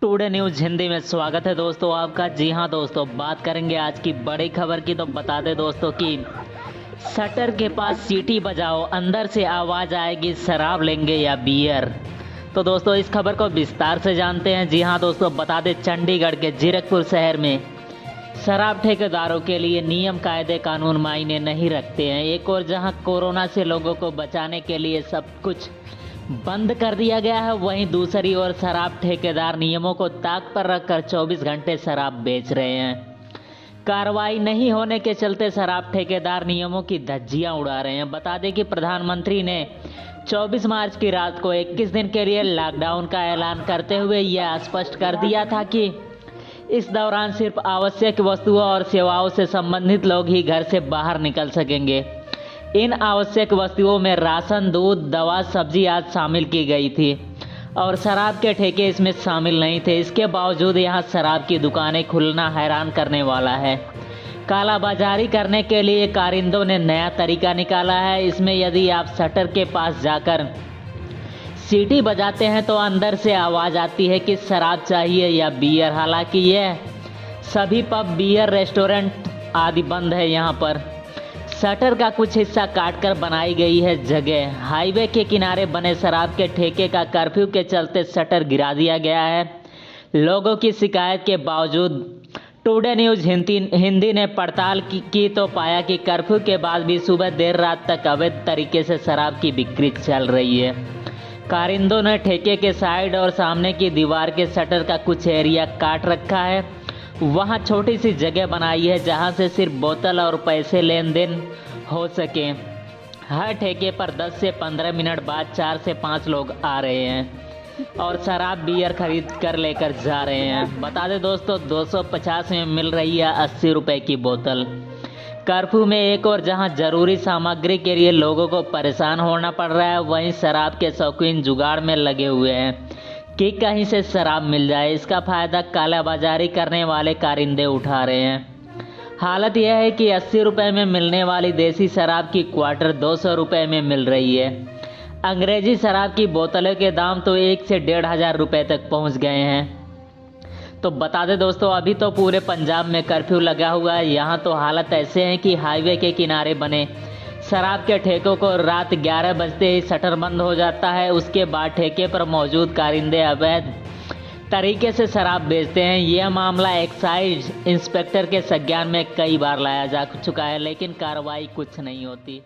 Today news Hindi में स्वागत है दोस्तों आपका। जी हाँ दोस्तों, बात करेंगे आज की बड़ी खबर की। तो बता दें दोस्तों कि शटर के पास सीटी बजाओ, अंदर से आवाज़ आएगी शराब लेंगे या बियर। तो दोस्तों इस खबर को विस्तार से जानते हैं। जी हाँ दोस्तों, बता दें चंडीगढ़ के जीरकपुर शहर में शराब ठेकेदारों के लिए नियम कायदे कानून मायने नहीं रखते हैं। एक और जहां कोरोना से लोगों को बचाने के लिए सब कुछ बंद कर दिया गया है, वहीं दूसरी ओर शराब ठेकेदार नियमों को ताक पर रखकर 24 घंटे शराब बेच रहे हैं। कार्रवाई नहीं होने के चलते शराब ठेकेदार नियमों की धज्जियां उड़ा रहे हैं। बता दें कि प्रधानमंत्री ने 24 मार्च की रात को 21 दिन के लिए लॉकडाउन का ऐलान करते हुए यह स्पष्ट कर दिया था कि इस दौरान सिर्फ आवश्यक वस्तुओं और सेवाओं से संबंधित लोग ही घर से बाहर निकल सकेंगे। इन आवश्यक वस्तुओं में राशन, दूध, दवा, सब्जी आदि शामिल की गई थी और शराब के ठेके इसमें शामिल नहीं थे। इसके बावजूद यहाँ शराब की दुकानें खुलना हैरान करने वाला है। कालाबाजारी करने के लिए कारिंदों ने नया तरीका निकाला है। इसमें यदि आप शटर के पास जाकर सीटी बजाते हैं तो अंदर से आवाज़ आती है कि शराब चाहिए या बियर। हालांकि यह सभी पब, बियर, रेस्टोरेंट आदि बंद है। यहाँ पर शटर का कुछ हिस्सा काटकर बनाई गई है जगह। हाईवे के किनारे बने शराब के ठेके का कर्फ्यू के चलते शटर गिरा दिया गया है। लोगों की शिकायत के बावजूद टुडे न्यूज़ हिंदी ने पड़ताल की तो पाया कि कर्फ्यू के बाद भी सुबह देर रात तक अवैध तरीके से शराब की बिक्री चल रही है। कारिंदों ने ठेके के साइड और सामने की दीवार के शटर का कुछ एरिया काट रखा है। वहां छोटी सी जगह बनाई है जहां से सिर्फ बोतल और पैसे लेन देन हो सके। हर ठेके पर 10 से 15 मिनट बाद 4 से 5 लोग आ रहे हैं और शराब, बियर खरीद कर लेकर जा रहे हैं। बता दें दोस्तों 250 में मिल रही है 80 रुपए की बोतल। कर्फ्यू में एक और जहां जरूरी सामग्री के लिए लोगों को परेशान होना पड़ रहा है, वहीं शराब के शौकीन जुगाड़ में लगे हुए हैं कि कहीं से शराब मिल जाए। इसका फायदा कालाबाजारी करने वाले कारिंदे उठा रहे हैं। हालत यह है कि 80 रुपए में मिलने वाली देसी शराब की क्वार्टर 200 रुपए में मिल रही है। अंग्रेजी शराब की बोतलों के दाम तो 1 से 1,500 रुपए तक पहुंच गए हैं। तो बता दें दोस्तों, अभी तो पूरे पंजाब में कर्फ्यू लगा हुआ है। यहाँ तो हालत ऐसे है कि हाईवे के किनारे बने शराब के ठेकों को रात 11 बजते ही शटर बंद हो जाता है। उसके बाद ठेके पर मौजूद कारिंदे अवैध तरीके से शराब बेचते हैं। यह मामला एक्साइज इंस्पेक्टर के संज्ञान में कई बार लाया जा चुका है, लेकिन कार्रवाई कुछ नहीं होती।